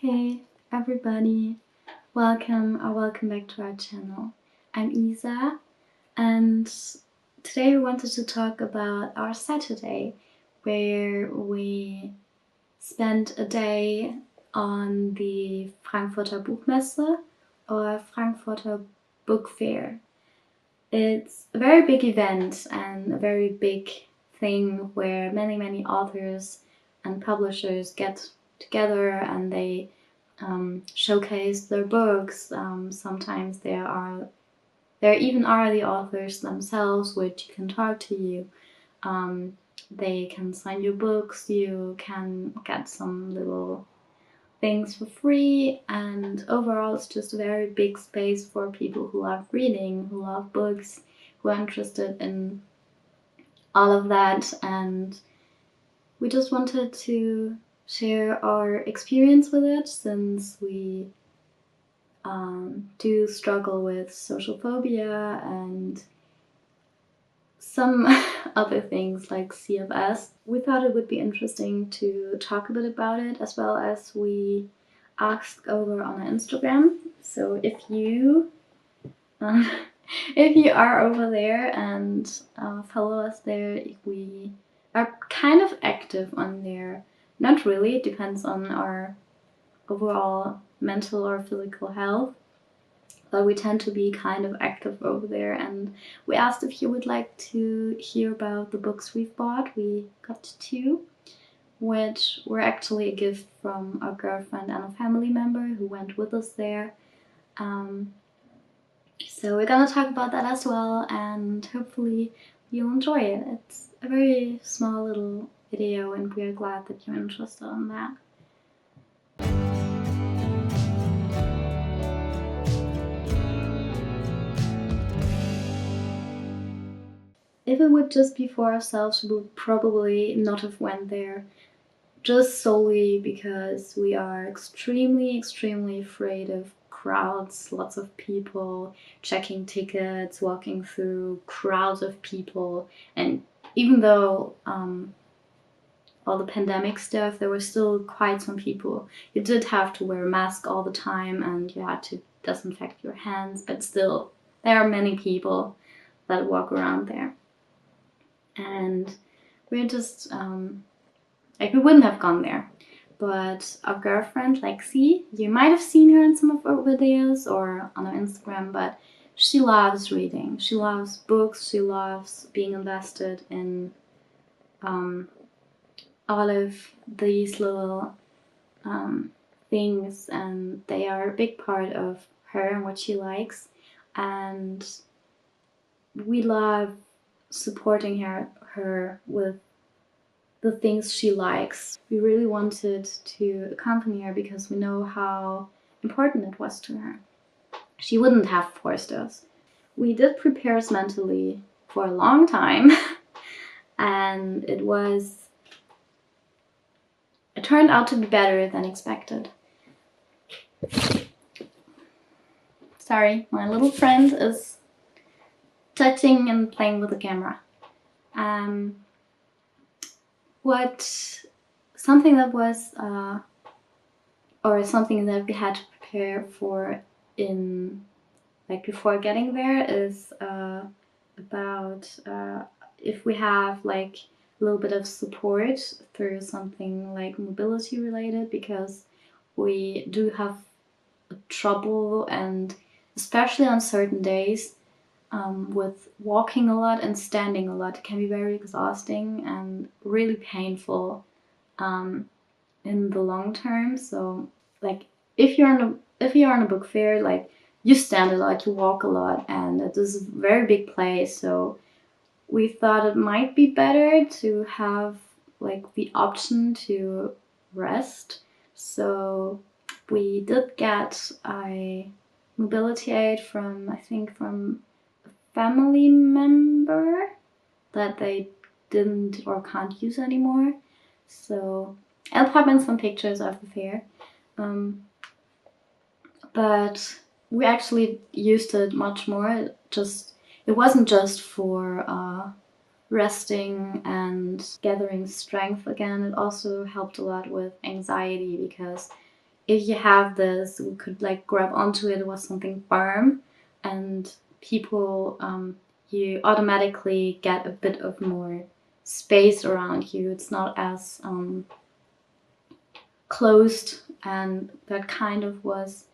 Hey everybody, welcome back to our channel. I'm Isa, and today we wanted to talk about our Saturday, where we spent a day on the Frankfurter Buchmesse or Frankfurter Book Fair. It's a very big event and a very big thing where many authors and publishers get together and they showcase their books. Sometimes there even are the authors themselves, which can talk to you. They can sign your books, you can get some little things for free, and overall it's just a very big space for people who love reading, who love books, who are interested in all of that. And we just wanted to share our experience with it, since we do struggle with social phobia and some other things like CFS. We thought it would be interesting to talk a bit about it, as well as we asked over on Instagram. So if you are over there and follow us there, we are kind of active on there. Not really, it depends on our overall mental or physical health, but we tend to be kind of active over there. And we asked if you would like to hear about the books we've bought. We got 2, which were actually a gift from a girlfriend and a family member who went with us there. So we're gonna talk about that as well, and hopefully you'll enjoy it. It's a very small little video, and we're glad that you're interested in that. If it would just be for ourselves, we would probably not have went there, just solely because we are extremely afraid of crowds, lots of people, checking tickets, walking through crowds of people. And even though all the pandemic stuff, there were still quite some people. You did have to wear a mask all the time and you had to disinfect your hands, but still there are many people that walk around there. And we're just we wouldn't have gone there. But our girlfriend Lexi, you might have seen her in some of our videos or on our Instagram, but she loves reading. She loves books. She loves being invested in all of these little things, and they are a big part of her and what she likes. And we love supporting her with the things she likes. We really wanted to accompany her because we know how important it was to her. She wouldn't have forced us. We did prepare us mentally for a long time and it turned out to be better than expected. Sorry, my little friend is touching and playing with the camera. Something that was something that we had to prepare for before getting there is about if we have a little bit of support through something like mobility related, because we do have trouble, and especially on certain days, with walking a lot and standing a lot. It can be very exhausting and really painful in the long term. So if you're on a book fair, you stand a lot, you walk a lot, and it is a very big place. So we thought it might be better to have the option to rest. So we did get a mobility aid from a family member that they didn't or can't use anymore. So I'll pop in some pictures of the fair. But we actually used it much more. It wasn't just for resting and gathering strength again. It also helped a lot with anxiety, because if you have this, we could like grab onto it. It was something firm, and people, you automatically get a bit of more space around you. It's not as closed, and that kind of was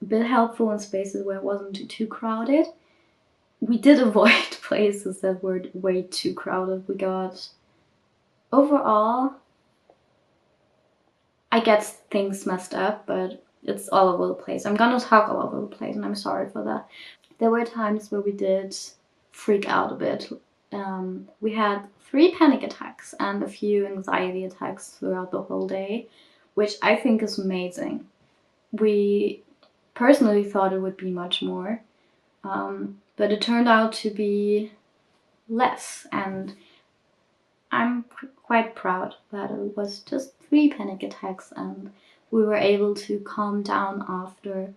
a bit helpful in spaces where it wasn't too crowded. We did avoid places that were way too crowded. We got, overall, I get things messed up, but it's all over the place. I'm gonna talk all over the place, and I'm sorry for that. There were times where we did freak out a bit. We had 3 panic attacks and a few anxiety attacks throughout the whole day, which I think is amazing. We personally thought it would be much more, but it turned out to be less, and I'm quite proud that it was just 3 panic attacks and we were able to calm down after.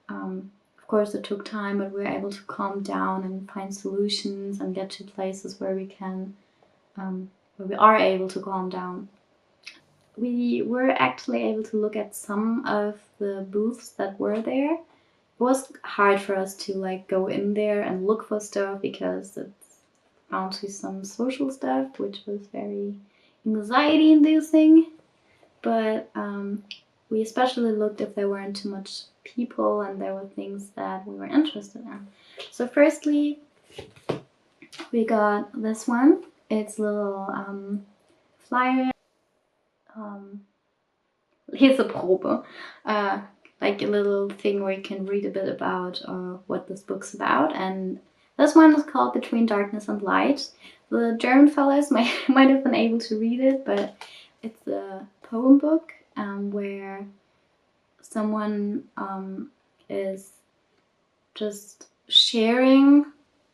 Of course it took time, but we were able to calm down and find solutions and get to places where we are able to calm down. We were actually able to look at some of the booths that were there. It was hard for us to like go in there and look for stuff because it's bound to some social stuff, which was very anxiety inducing. But we especially looked if there weren't too much people and there were things that we were interested in. So firstly, we got this one. It's a little flyer, Leseprobe, like a little thing where you can read a bit about what this book's about. And this one is called Between Darkness and Light. The German fellows might have been able to read it, but it's a poem book where someone is just sharing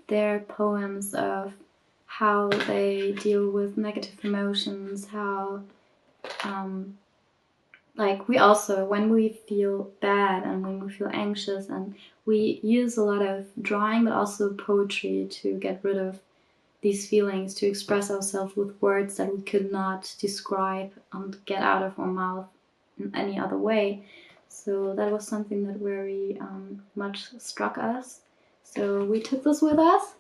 their poems of how they deal with negative emotions, how like we also, when we feel bad and when we feel anxious, and we use a lot of drawing but also poetry to get rid of these feelings, to express ourselves with words that we could not describe and get out of our mouth in any other way. So that was something that very much struck us. So we took this with us.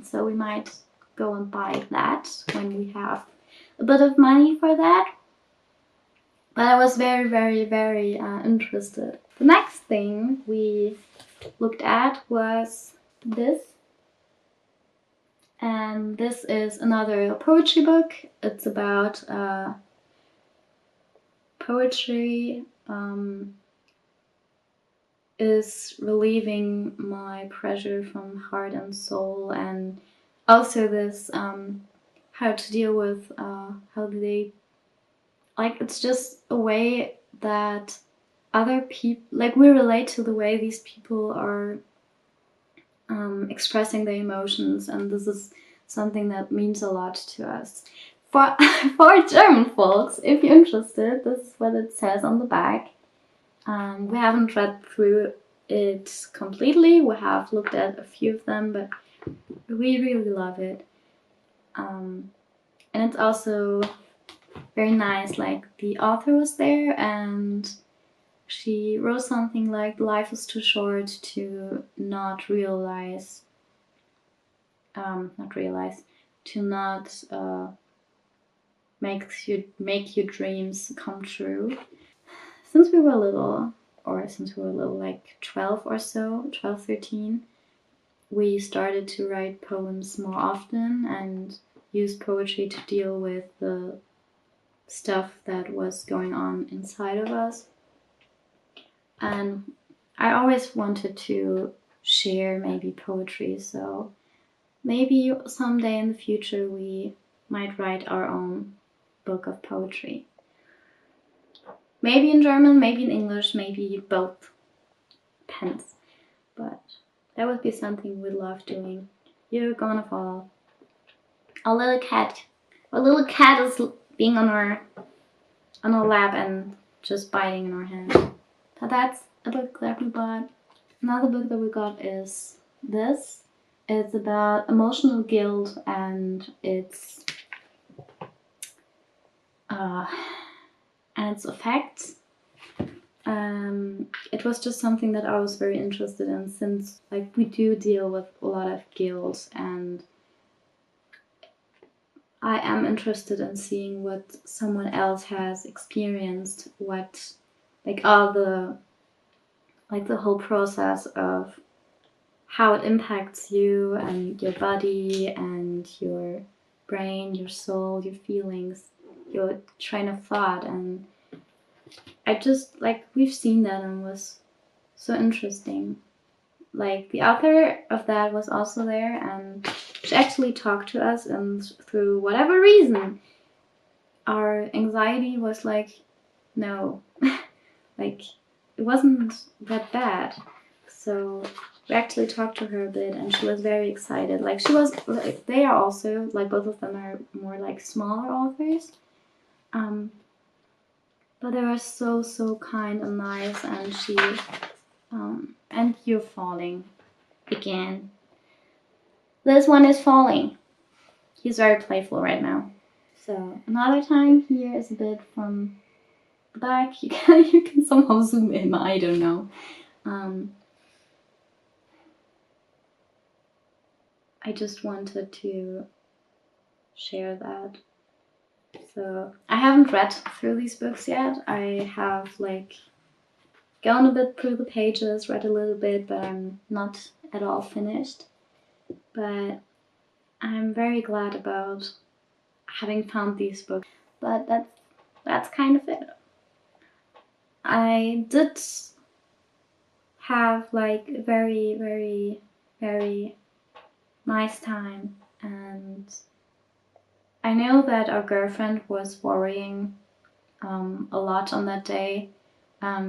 So we might go and buy that when we have a bit of money for that. But I was very, very, very interested. The next thing we looked at was this. And this is another poetry book. It's about poetry is relieving my pressure from heart and soul, and also this how to deal with how do they, like, it's just a way that other people, like, we relate to the way these people are expressing their emotions, and this is something that means a lot to us. For German folks, if you're interested, this is what it says on the back. We haven't read through it completely. We have looked at a few of them, but we really love it. And it's also very nice, like the author was there and she wrote something like, life is too short to not realize, to not make your dreams come true. Since we were little, like 12 or so, 12, 13, we started to write poems more often and use poetry to deal with the stuff that was going on inside of us. And I always wanted to share maybe poetry, so maybe someday in the future we might write our own book of poetry. Maybe in German, maybe in English, maybe both. Depends. But that would be something we'd love doing. You're gonna fall. Our little cat is being on our lap and just biting in our hand. So that's a book that we bought. Another book that we got is this. It's about emotional guilt and its effects. it was just something that I was very interested in, since like we do deal with a lot of guilt, and I am interested in seeing what someone else has experienced, what like all the whole process of how it impacts you and your body and your brain, your soul, your feelings, your train of thought. And I just like, we've seen that, and it was so interesting. Like the author of that was also there, and she actually talked to us, and through whatever reason our anxiety was like, no, like it wasn't that bad. So we actually talked to her a bit, and she was very excited. Like she was, like, they are also, like both of them are more like smaller authors, but they were so kind and nice. And she and you're falling again. This one is falling. He's very playful right now. So another time here is a bit from the back. You can somehow zoom in. I don't know. I just wanted to share that. So I haven't read through these books yet. I have like gone a bit through the pages, read a little bit, but I'm not at all finished. But I'm very glad about having found these books. But that's kind of it. I did have like a very nice time, and I know that our girlfriend was worrying a lot on that day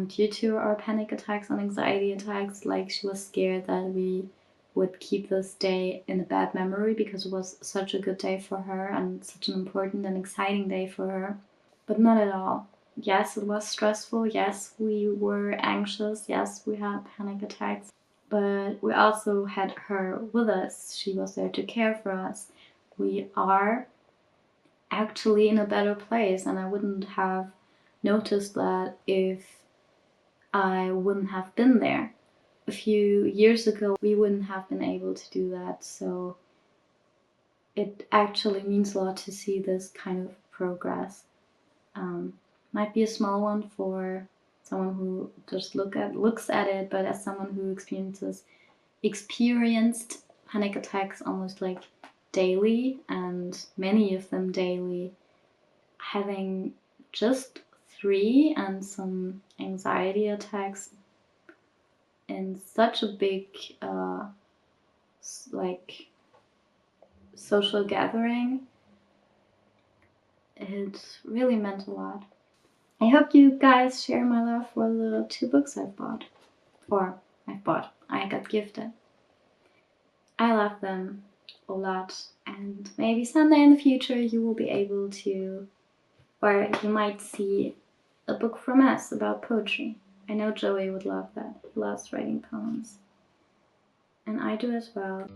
due to our panic attacks and anxiety attacks. Like she was scared that we would keep this day in a bad memory, because it was such a good day for her and such an important and exciting day for her. But not at all. Yes, it was stressful. Yes, we were anxious. Yes, we had panic attacks. But we also had her with us. She was there to care for us. We are actually in a better place, and I wouldn't have noticed that if I wouldn't have been there. A few years ago, we wouldn't have been able to do that. So it actually means a lot to see this kind of progress. Might be a small one for someone who just looks at it, but as someone who experienced panic attacks almost like daily, and many of them daily, having just 3 and some anxiety attacks in such a big like social gathering, it really meant a lot. I hope you guys share my love for the 2 books I've bought. I got gifted. I love them a lot, and maybe someday in the future you will be able to, or you might see a book from us about poetry. I know Joey would love that. He loves writing poems. And I do as well.